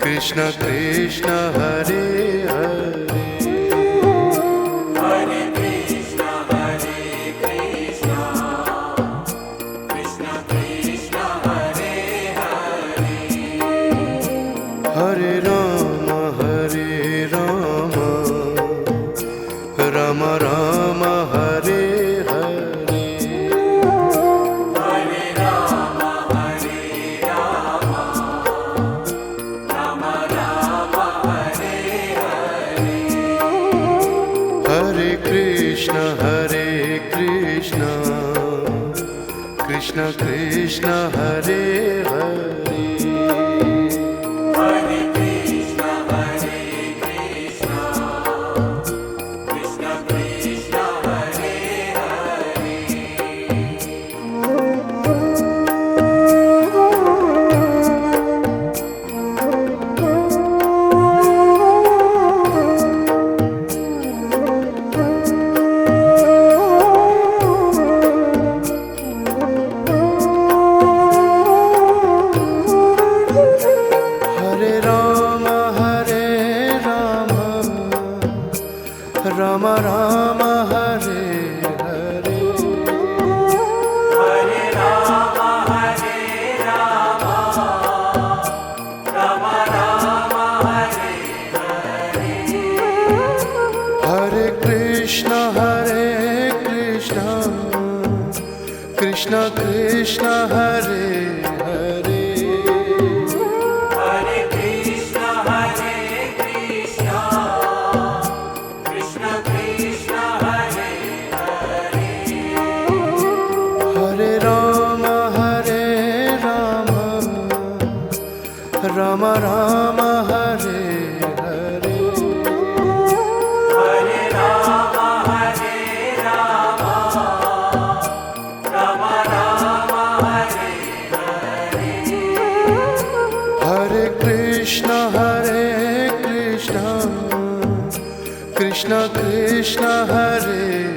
Krishna Krishna Hare Hare Hare Krishna Hare Krishna Krishna Krishna Hare Hare Hare Rama Hare Rama Rama Rama Hare Hare Hare Rama Hare Rama Rama Rama Hare Hare Hare Krishna Hare Krishna Krishna Krishna Hare Hare Hare Krishna Hare Krishna Krishna Krishna Hare Hare Rama Hare Rama Rama Rama Hare Hare Hare Rama Hare Rama Rama Rama Hare Hare Krishna Hare Krishna Krishna Krishna Hare Hare Hare Krishna Hare Krishna Krishna Krishna Hare Hare Rama Hare Rama Rama Rama Hare Hare Hare Rama Hare Rama Rama Rama Hare Hare Krishna Hare Krishna Krishna Krishna Hare